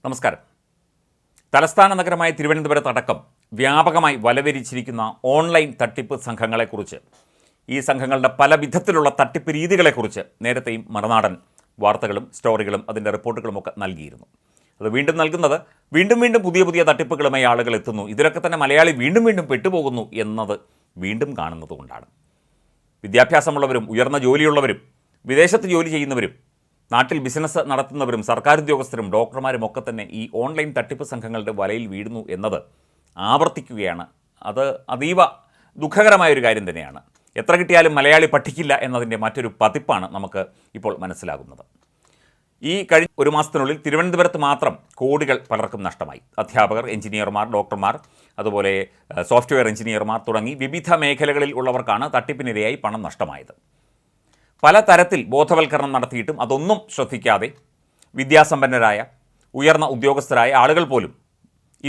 നമസ്കാരം. തലസ്ഥാന നഗരമായ തിരുവനന്തപുരത്തടക്കം വ്യാപകമായി വലവിരിച്ചിരിക്കുന്ന ഓൺലൈൻ തട്ടിപ്പ് സംഘങ്ങളെക്കുറിച്ച്, ഈ സംഘങ്ങളുടെ പല വിധത്തിലുള്ള തട്ടിപ്പ് രീതികളെക്കുറിച്ച് നേരത്തെയും മറുനാടൻ വാർത്തകളും സ്റ്റോറികളും അതിൻ്റെ റിപ്പോർട്ടുകളുമൊക്കെ നൽകിയിരുന്നു. അത് വീണ്ടും നൽകുന്നത് വീണ്ടും പുതിയ തട്ടിപ്പുകളുമായി ആളുകൾ എത്തുന്നു, ഇതിലൊക്കെ തന്നെ മലയാളി വീണ്ടും പെട്ടുപോകുന്നു എന്നത് വീണ്ടും കാണുന്നത് കൊണ്ടാണ്. വിദ്യാഭ്യാസമുള്ളവരും ഉയർന്ന ജോലിയുള്ളവരും വിദേശത്ത് ജോലി ചെയ്യുന്നവരും നാട്ടിൽ ബിസിനസ് നടത്തുന്നവരും സർക്കാർ ഉദ്യോഗസ്ഥരും ഡോക്ടർമാരും ഒക്കെ തന്നെ ഈ ഓൺലൈൻ തട്ടിപ്പ് സംഘങ്ങളുടെ വലയിൽ വീഴുന്നു എന്നത് ആവർത്തിക്കുകയാണ്. അത് അതീവ ദുഃഖകരമായൊരു കാര്യം തന്നെയാണ്. എത്ര കിട്ടിയാലും മലയാളി പഠിക്കില്ല എന്നതിൻ്റെ മറ്റൊരു പതിപ്പാണ് നമുക്ക് ഇപ്പോൾ മനസ്സിലാകുന്നത്. ഈ കഴിഞ്ഞ ഒരു മാസത്തിനുള്ളിൽ തിരുവനന്തപുരത്ത് മാത്രം കോടികൾ പലർക്കും നഷ്ടമായി. അധ്യാപകർ, എഞ്ചിനീയർമാർ, ഡോക്ടർമാർ, അതുപോലെ സോഫ്റ്റ്വെയർ എഞ്ചിനീയർമാർ തുടങ്ങി വിവിധ മേഖലകളിൽ ഉള്ളവർക്കാണ് തട്ടിപ്പിനിരയായി പണം നഷ്ടമായത്. പല തരത്തിൽ ബോധവൽക്കരണം നടത്തിയിട്ടും അതൊന്നും ശ്രദ്ധിക്കാതെ വിദ്യാസമ്പന്നരായ ഉയർന്ന ഉദ്യോഗസ്ഥരായ ആളുകൾ പോലും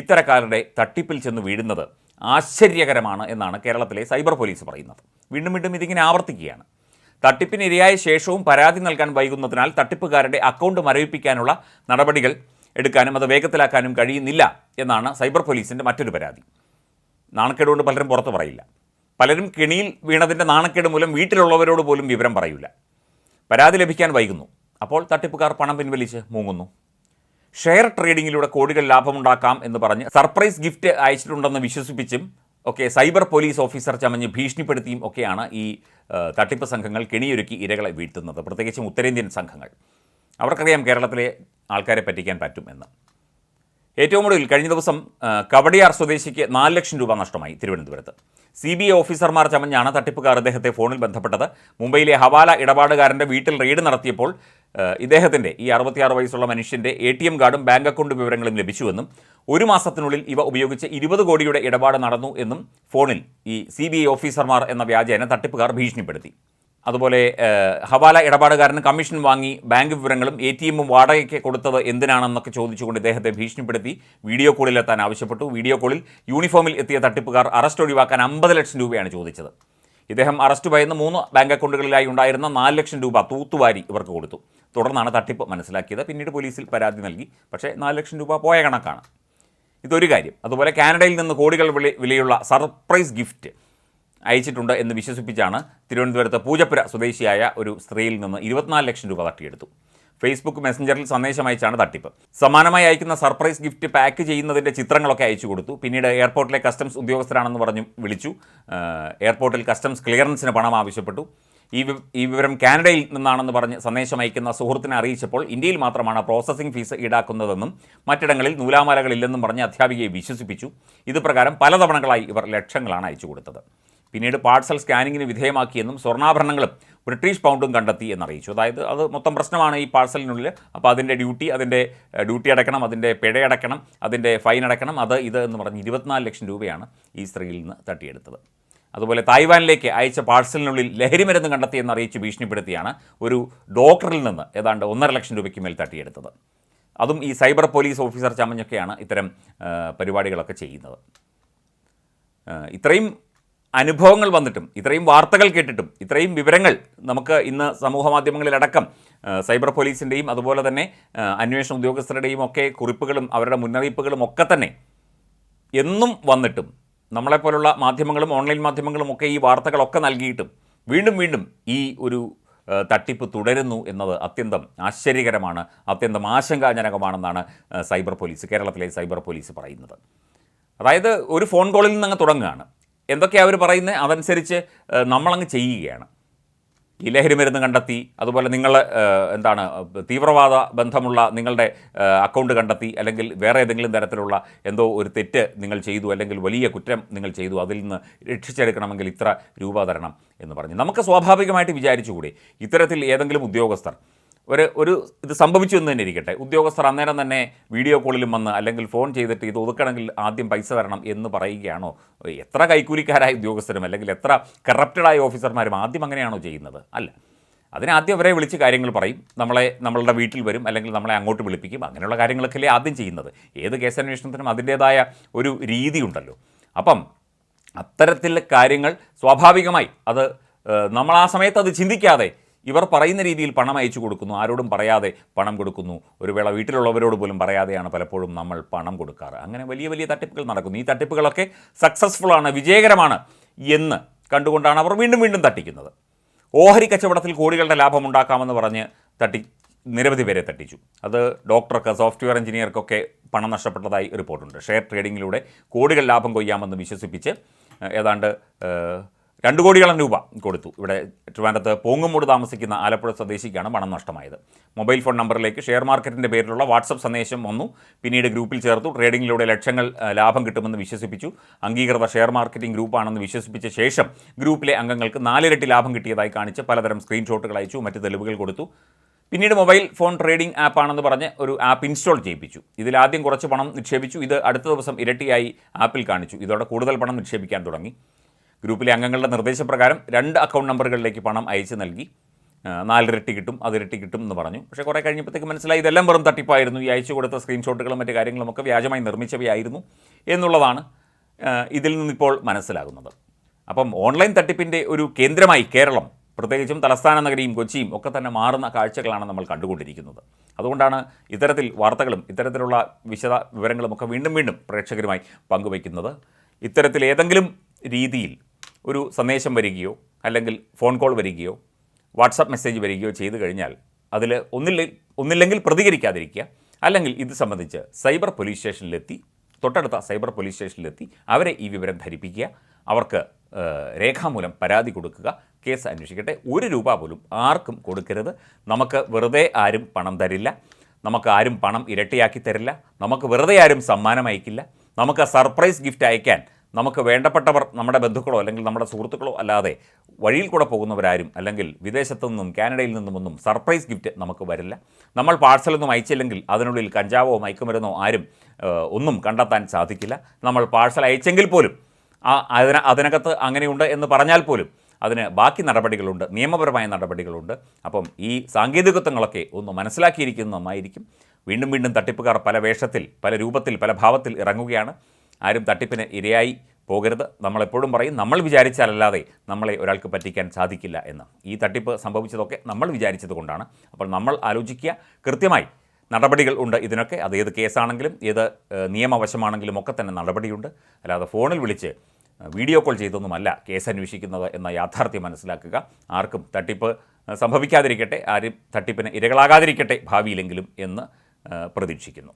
ഇത്തരക്കാരുടെ തട്ടിപ്പിൽ ചെന്ന് വീഴുന്നത് ആശ്ചര്യകരമാണ് എന്നാണ് കേരളത്തിലെ സൈബർ പോലീസ് പറയുന്നത്. വീണ്ടും ഇതിങ്ങനെ ആവർത്തിക്കുകയാണ്. തട്ടിപ്പിനിരയായ ശേഷവും പരാതി നൽകാൻ വൈകുന്നതിനാൽ തട്ടിപ്പുകാരുടെ അക്കൗണ്ട് മരവിപ്പിക്കാനുള്ള നടപടികൾ എടുക്കാനും അത് വേഗത്തിലാക്കാനും കഴിയുന്നില്ല എന്നാണ് സൈബർ പോലീസിൻ്റെ മറ്റൊരു പരാതി. നാണക്കേടുകൊണ്ട് പലരും പുറത്ത് പറയില്ല. പലരും കെണിയിൽ വീണതിൻ്റെ നാണക്കേട് മൂലം വീട്ടിലുള്ളവരോട് പോലും വിവരം പറയില്ല. പരാതി ലഭിക്കാൻ വൈകുന്നു. അപ്പോൾ തട്ടിപ്പുകാർ പണം പിൻവലിച്ച് മുങ്ങുന്നു. ഷെയർ ട്രേഡിങ്ങിലൂടെ കോടികൾ ലാഭമുണ്ടാക്കാം എന്ന് പറഞ്ഞ് സർപ്രൈസ് ഗിഫ്റ്റ് അയച്ചിട്ടുണ്ടെന്ന് വിശ്വസിപ്പിച്ചും ഒക്കെ സൈബർ പോലീസ് ഓഫീസർ ചമഞ്ഞ് ഭീഷണിപ്പെടുത്തിയും ഒക്കെയാണ് ഈ തട്ടിപ്പ് സംഘങ്ങൾ കെണിയൊരുക്കി ഇരകളെ വീഴ്ത്തുന്നത്. പ്രത്യേകിച്ചും ഉത്തരേന്ത്യൻ സംഘങ്ങൾ. അവർക്കറിയാം കേരളത്തിലെ ആൾക്കാരെ പറ്റിക്കാൻ പറ്റും എന്ന്. ഏറ്റവും ഒടുവിൽ കഴിഞ്ഞ ദിവസം കവടിയാർ സ്വദേശിക്ക് 4 ലക്ഷം രൂപ നഷ്ടമായി തിരുവനന്തപുരത്ത്. CBI ഓഫീസർമാർ ചമഞ്ഞാണ് തട്ടിപ്പുകാർ ഇദ്ദേഹത്തെ ഫോണിൽ ബന്ധപ്പെട്ടത്. മുംബൈയിലെ ഹവാല ഇടപാടുകാരൻ്റെ വീട്ടിൽ റെയ്ഡ് നടത്തിയപ്പോൾ ഇദ്ദേഹത്തിൻ്റെ ഈ 66 വയസ്സുള്ള മനുഷ്യൻ്റെ ATM കാർഡും ബാങ്ക് അക്കൗണ്ട് വിവരങ്ങളും ലഭിച്ചുവെന്നും ഒരു മാസത്തിനുള്ളിൽ ഇവ ഉപയോഗിച്ച് 20 കോടിയുടെ ഇടപാട് നടന്നു എന്നും ഫോണിൽ ഈ CBI ഓഫീസർമാർ എന്ന വ്യാജേന തട്ടിപ്പുകാർ ഭീഷണിപ്പെടുത്തി. അതുപോലെ ഹവാല ഇടപാടുകാരന് കമ്മീഷൻ വാങ്ങി ബാങ്ക് വിവരങ്ങളും ATM-ഉം വാടകയ്ക്ക് കൊടുത്തത് എന്തിനാണെന്നൊക്കെ ചോദിച്ചുകൊണ്ട് ഇദ്ദേഹത്തെ ഭീഷണിപ്പെടുത്തി വീഡിയോ കോളിലെത്താൻ ആവശ്യപ്പെട്ടു. വീഡിയോ കോളിൽ യൂണിഫോമിൽ എത്തിയ തട്ടിപ്പുകാർ അറസ്റ്റ് ഒഴിവാക്കാൻ 50 ലക്ഷം രൂപയാണ് ചോദിച്ചത്. ഇദ്ദേഹം അറസ്റ്റ് ഭയന്ന് 3 ബാങ്ക് അക്കൗണ്ടുകളിലായി ഉണ്ടായിരുന്ന 4 ലക്ഷം രൂപ തൂത്തുവാരി ഇവർക്ക് കൊടുത്തു. തുടർന്നാണ് തട്ടിപ്പ് മനസ്സിലാക്കിയത്. പിന്നീട് പോലീസിൽ പരാതി നൽകി. പക്ഷേ 4 ലക്ഷം രൂപ പോയ കണക്കാണ്. ഇതൊരു കാര്യം. അതുപോലെ കാനഡയിൽ നിന്ന് കോടികൾ വിലയുള്ള സർപ്രൈസ് ഗിഫ്റ്റ് അയച്ചിട്ടുണ്ട് എന്ന് വിശ്വസിപ്പിച്ചാണ് തിരുവനന്തപുരത്ത് പൂജപ്പുര സ്വദേശിയായ ഒരു സ്ത്രീയിൽ നിന്ന് 24 ലക്ഷം രൂപ തട്ടിയെടുത്തു. ഫേസ്ബുക്ക് മെസ്സഞ്ചറിൽ സന്ദേശം അയച്ചാണ് തട്ടിപ്പ്. സമാനമായി അയക്കുന്ന സർപ്രൈസ് ഗിഫ്റ്റ് പാക്ക് ചെയ്യുന്നതിൻ്റെ ചിത്രങ്ങളൊക്കെ അയച്ചു കൊടുത്തു. പിന്നീട് എയർപോർട്ടിലെ കസ്റ്റംസ് ഉദ്യോഗസ്ഥരാണെന്ന് പറഞ്ഞു വിളിച്ചു. എയർപോർട്ടിൽ കസ്റ്റംസ് ക്ലിയറൻസിന് പണം ആവശ്യപ്പെട്ടു. ഈ വിവരം കാനഡയിൽ നിന്നാണെന്ന് പറഞ്ഞ് സന്ദേശം അയക്കുന്ന സുഹൃത്തിനെ അറിയിച്ചപ്പോൾ ഇന്ത്യയിൽ മാത്രമാണ് പ്രോസസ്സിംഗ് ഫീസ് ഈടാക്കുന്നതെന്നും മറ്റിടങ്ങളിൽ നൂലാമാലകളില്ലെന്നും പറഞ്ഞ് അധ്യാപികയെ വിശ്വസിപ്പിച്ചു. ഇത് പ്രകാരം പലതവണകളായി ഇവർ ലക്ഷങ്ങളാണ് അയച്ചു കൊടുത്തത്. പിന്നീട് പാഴ്സൽ സ്കാനിങ്ങിന് വിധേയമാക്കിയെന്നും സ്വർണ്ണാഭരണങ്ങളും ബ്രിട്ടീഷ് പൗണ്ടും കണ്ടെത്തി എന്നറിയിച്ചു. അതായത് അത് മൊത്തം പ്രശ്നമാണ് ഈ പാഴ്സലിനുള്ളിൽ. അപ്പോൾ അതിൻ്റെ ഡ്യൂട്ടി അടയ്ക്കണം, അതിൻ്റെ പിഴയടയ്ക്കണം, അതിൻ്റെ ഫൈൻ അടയ്ക്കണം, ഇത് എന്ന് പറഞ്ഞ് 24 ലക്ഷം രൂപയാണ് ഈ സ്ത്രീയിൽ നിന്ന് തട്ടിയെടുത്തത്. അതുപോലെ തായ്വാനിലേക്ക് അയച്ച പാഴ്സലിനുള്ളിൽ ലഹരിമരുന്ന് കണ്ടെത്തിയെന്ന് അറിയിച്ച് ഭീഷണിപ്പെടുത്തിയാണ് ഒരു ഡോക്ടറിൽ നിന്ന് ഏതാണ്ട് 1.5 ലക്ഷം രൂപയ്ക്ക് മേൽ തട്ടിയെടുത്തത്. അതും ഈ സൈബർ പോലീസ് ഓഫീസർ ചമഞ്ഞൊക്കെയാണ് ഇത്തരം പരിപാടികളൊക്കെ ചെയ്യുന്നത്. ഇത്രയും അനുഭവങ്ങൾ വന്നിട്ടും, ഇത്രയും വാർത്തകൾ കേട്ടിട്ടും, ഇത്രയും വിവരങ്ങൾ നമുക്ക് ഇന്ന് സമൂഹ മാധ്യമങ്ങളിലടക്കം സൈബർ പോലീസിൻ്റെയും അതുപോലെ തന്നെ അന്വേഷണ ഉദ്യോഗസ്ഥരുടെയും ഒക്കെ കുറിപ്പുകളും അവരുടെ മുന്നറിയിപ്പുകളും ഒക്കെ തന്നെ എന്നും വന്നിട്ടും നമ്മളെപ്പോലുള്ള മാധ്യമങ്ങളും ഓൺലൈൻ മാധ്യമങ്ങളും ഒക്കെ ഈ വാർത്തകളൊക്കെ നൽകിയിട്ടും വീണ്ടും ഈ ഒരു തട്ടിപ്പ് തുടരുന്നു എന്നത് അത്യന്തം ആശ്ചര്യകരമാണ്, അത്യന്തം ആശങ്കാജനകമാണെന്നാണ് കേരളത്തിലെ സൈബർ പോലീസ് പറയുന്നത്. അതായത് ഒരു ഫോൺ കോളിൽ നിന്നങ്ങ് തുടങ്ങുകയാണ്. എന്തൊക്കെയാണ് അവർ പറയുന്നത് അതനുസരിച്ച് നമ്മളങ്ങ് ചെയ്യുകയാണ്. ഈ ലഹരി മരുന്ന് കണ്ടെത്തി, അതുപോലെ നിങ്ങൾ തീവ്രവാദ ബന്ധമുള്ള നിങ്ങളുടെ അക്കൗണ്ട് കണ്ടെത്തി, അല്ലെങ്കിൽ വേറെ ഏതെങ്കിലും തരത്തിലുള്ള എന്തോ ഒരു തെറ്റ് നിങ്ങൾ ചെയ്തു, അല്ലെങ്കിൽ വലിയ കുറ്റം നിങ്ങൾ ചെയ്തു, അതിൽ നിന്ന് രക്ഷിച്ചെടുക്കണമെങ്കിൽ ഇത്ര രൂപ തരണം എന്ന് പറഞ്ഞ് നമുക്ക് സ്വാഭാവികമായിട്ട് വിചാരിച്ചുകൂടെ ഇത്തരത്തിൽ ഏതെങ്കിലും ഉദ്യോഗസ്ഥർ ഒരു ഇത് സംഭവിച്ചു എന്ന് തന്നെ ഇരിക്കട്ടെ, ഉദ്യോഗസ്ഥർ അന്നേരം തന്നെ വീഡിയോ കോളിലും വന്ന് അല്ലെങ്കിൽ ഫോൺ ചെയ്തിട്ട് ഇത് ഒതുക്കണമെങ്കിൽ ആദ്യം പൈസ തരണം എന്ന് പറയുകയാണോ? എത്ര കൈക്കൂലിക്കാരായ ഉദ്യോഗസ്ഥരും അല്ലെങ്കിൽ എത്ര കറപ്റ്റഡായ ഓഫീസർമാരും ആദ്യം അങ്ങനെയാണോ ചെയ്യുന്നത്? അല്ല. അതിനാദ്യം അവരെ വിളിച്ച് കാര്യങ്ങൾ പറയും, നമ്മളുടെ വീട്ടിൽ വരും, അല്ലെങ്കിൽ നമ്മളെ അങ്ങോട്ട് വിളിപ്പിക്കും. അങ്ങനെയുള്ള കാര്യങ്ങളൊക്കെയല്ലേ ആദ്യം ചെയ്യുന്നത്. ഏത് കേസന്വേഷണത്തിനും അതിൻ്റേതായ ഒരു രീതിയുണ്ടല്ലോ. അപ്പം അത്തരത്തിലുള്ള കാര്യങ്ങൾ സ്വാഭാവികമായി നമ്മൾ ആ സമയത്ത് അത് ചിന്തിക്കാതെ ഇവർ പറയുന്ന രീതിയിൽ പണം അയച്ചു കൊടുക്കുന്നു, ആരോടും പറയാതെ പണം കൊടുക്കുന്നു. ഒരു വേള വീട്ടിലുള്ളവരോട് പോലും പറയാതെയാണ് പലപ്പോഴും നമ്മൾ പണം കൊടുക്കാറ്. അങ്ങനെ വലിയ വലിയ തട്ടിപ്പുകൾ നടക്കുന്നു. ഈ തട്ടിപ്പുകളൊക്കെ സക്സസ്ഫുള്ളാണ്, വിജയകരമാണ് എന്ന് കണ്ടുകൊണ്ടാണ് അവർ വീണ്ടും വീണ്ടും തട്ടിക്കുന്നത്. ഓഹരി കച്ചവടത്തിൽ കോടികളുടെ ലാഭമുണ്ടാക്കാമെന്ന് പറഞ്ഞ് നിരവധി പേരെ തട്ടിച്ചു. അത് ഡോക്ടർക്ക്, സോഫ്റ്റ്വെയർ എഞ്ചിനീയർക്കൊക്കെ പണം നഷ്ടപ്പെട്ടതായി റിപ്പോർട്ടുണ്ട്. ഷെയർ ട്രേഡിങ്ങിലൂടെ കോടികൾ ലാഭം കൊയ്യാമെന്ന് വിശ്വസിപ്പിച്ച് ഏതാണ്ട് 2 കോടിയോളം രൂപ കൊടുത്തു. ഇവിടെ ട്രിവാൻഡ്രത്ത് പോങ്ങുമൂട് താമസിക്കുന്ന ആലപ്പുഴ സ്വദേശിക്കാണ് പണം നഷ്ടമായത്. മൊബൈൽ ഫോൺ നമ്പറിലേക്ക് ഷെയർ മാർക്കറ്റിൻ്റെ പേരിലുള്ള വാട്സപ്പ് സന്ദേശം വന്നു. പിന്നീട് ഗ്രൂപ്പിൽ ചേർത്തു. ട്രേഡിങ്ങിലൂടെ ലക്ഷങ്ങൾ ലാഭം കിട്ടുമെന്ന് വിശ്വസിപ്പിച്ചു. അംഗീകൃത ഷെയർ മാർക്കറ്റിംഗ് ഗ്രൂപ്പാണെന്ന് വിശ്വസിപ്പിച്ച ശേഷം ഗ്രൂപ്പിലെ അംഗങ്ങൾക്ക് 4 ഇരട്ടി ലാഭം കിട്ടിയതായി കാണിച്ച് പലതരം സ്ക്രീൻഷോട്ടുകൾ അയച്ചു, മറ്റ് തെളിവുകൾ കൊടുത്തു. പിന്നീട് മൊബൈൽ ഫോൺ ട്രേഡിംഗ് ആപ്പാണെന്ന് പറഞ്ഞ് ഒരു ആപ്പ് ഇൻസ്റ്റാൾ ചെയ്യിപ്പിച്ചു. ഇതിലാദ്യം കുറച്ച് പണം നിക്ഷേപിച്ചു. ഇത് അടുത്ത ദിവസം ഇരട്ടിയായി ആപ്പിൽ കാണിച്ചു. ഇതോടെ കൂടുതൽ പണം നിക്ഷേപിക്കാൻ തുടങ്ങി. ഗ്രൂപ്പിലെ അംഗങ്ങളുടെ നിർദ്ദേശപ്രകാരം 2 അക്കൗണ്ട് നമ്പറുകളിലേക്ക് പണം അയച്ചു നൽകി. 4 ഇരട്ടി കിട്ടും, അതിരട്ടി കിട്ടും എന്ന് പറഞ്ഞു. പക്ഷേ കുറേ കഴിഞ്ഞപ്പോഴത്തേക്ക് മനസ്സിലായി ഇതെല്ലാം വെറും തട്ടിപ്പായിരുന്നു. ഈ അയച്ചു കൊടുത്ത സ്ക്രീൻഷോട്ടുകളും മറ്റു കാര്യങ്ങളുമൊക്കെ വ്യാജമായി നിർമ്മിച്ചവയായിരുന്നു എന്നുള്ളതാണ് ഇതിൽ നിന്നിപ്പോൾ മനസ്സിലാകുന്നത്. അപ്പം ഓൺലൈൻ തട്ടിപ്പിൻ്റെ ഒരു കേന്ദ്രമായി കേരളം, പ്രത്യേകിച്ചും തലസ്ഥാന നഗരിയും കൊച്ചിയും ഒക്കെ തന്നെ മാറുന്ന കാഴ്ചകളാണ് നമ്മൾ കണ്ടുകൊണ്ടിരിക്കുന്നത്. അതുകൊണ്ടാണ് ഇത്തരത്തിൽ വാർത്തകളും ഇത്തരത്തിലുള്ള വിവരങ്ങളുമൊക്കെ വീണ്ടും വീണ്ടും പ്രേക്ഷകരുമായി പങ്കുവയ്ക്കുന്നത്. ഇത്തരത്തിൽ ഏതെങ്കിലും രീതിയിൽ ഒരു സന്ദേശം വരികയോ അല്ലെങ്കിൽ ഫോൺ കോൾ വരികയോ വാട്സാപ്പ് മെസ്സേജ് വരികയോ ചെയ്തു കഴിഞ്ഞാൽ അതിൽ ഒന്നില്ലെങ്കിൽ പ്രതികരിക്കാതിരിക്കുക, അല്ലെങ്കിൽ ഇത് സംബന്ധിച്ച് സൈബർ പോലീസ് സ്റ്റേഷനിലെത്തി, തൊട്ടടുത്ത സൈബർ പോലീസ് സ്റ്റേഷനിലെത്തി അവരെ ഈ വിവരം ധരിപ്പിക്കുക, അവർക്ക് രേഖാമൂലം പരാതി കൊടുക്കുക, കേസ് അന്വേഷിക്കട്ടെ. 1 രൂപ പോലും ആർക്കും കൊടുക്കരുത്. നമുക്ക് വെറുതെ ആരും പണം തരില്ല, നമുക്ക് ആരും പണം ഇരട്ടിയാക്കി തരില്ല, നമുക്ക് വെറുതെ ആരും സമ്മാനം അയക്കില്ല. നമുക്ക് സർപ്രൈസ് ഗിഫ്റ്റ് അയക്കാൻ നമുക്ക് വേണ്ടപ്പെട്ടവർ, നമ്മുടെ ബന്ധുക്കളോ അല്ലെങ്കിൽ നമ്മുടെ സുഹൃത്തുക്കളോ അല്ലാതെ വഴിയിൽ കൂടെ പോകുന്നവരാരും, അല്ലെങ്കിൽ വിദേശത്തു നിന്നും കാനഡയിൽ നിന്നുമൊന്നും സർപ്രൈസ് ഗിഫ്റ്റ് നമുക്ക് വരില്ല. നമ്മൾ പാഴ്സലൊന്നും അയച്ചില്ലെങ്കിൽ അതിനുള്ളിൽ കഞ്ചാവോ മയക്കുമരുന്നോ ആരും ഒന്നും കണ്ടെത്താൻ സാധിക്കില്ല. നമ്മൾ പാഴ്സൽ അയച്ചെങ്കിൽ പോലും അതിനകത്ത് അങ്ങനെയുണ്ട് എന്ന് പറഞ്ഞാൽ പോലും അതിന് ബാക്കി നടപടികളുണ്ട്, നിയമപരമായ നടപടികളുണ്ട്. അപ്പം ഈ സാങ്കേതികത്വങ്ങളൊക്കെ ഒന്ന് മനസ്സിലാക്കിയിരിക്കുന്നത് നന്നായിരിക്കും. വീണ്ടും വീണ്ടും തട്ടിപ്പുകാർ പല വേഷത്തിൽ, പല രൂപത്തിൽ, പല ഭാവത്തിൽ ഇറങ്ങുകയാണ്. ആരും തട്ടിപ്പിന് ഇരയായി പോകരുത്. നമ്മളെപ്പോഴും പറയും, നമ്മൾ വിചാരിച്ചാലല്ലാതെ നമ്മളെ ഒരാൾക്ക് പറ്റിക്കാൻ സാധിക്കില്ല എന്ന്. ഈ തട്ടിപ്പ് സംഭവിച്ചതൊക്കെ നമ്മൾ വിചാരിച്ചത് കൊണ്ടാണ്. അപ്പോൾ നമ്മൾ ആലോചിക്കുക, കൃത്യമായി നടപടികൾ ഉണ്ട് ഇതിനൊക്കെ. അത് ഏത് കേസാണെങ്കിലും ഏത് നിയമവശമാണെങ്കിലും ഒക്കെ തന്നെ നടപടിയുണ്ട്. അല്ലാതെ ഫോണിൽ വിളിച്ച് വീഡിയോ കോൾ ചെയ്തൊന്നുമല്ല കേസ് അന്വേഷിക്കുന്നത് എന്ന യാഥാർത്ഥ്യം മനസ്സിലാക്കുക. ആർക്കും തട്ടിപ്പ് സംഭവിക്കാതിരിക്കട്ടെ, ആരും തട്ടിപ്പിന് ഇരകളാകാതിരിക്കട്ടെ ഭാവിയിലെങ്കിലും എന്ന് പ്രതീക്ഷിക്കുന്നു.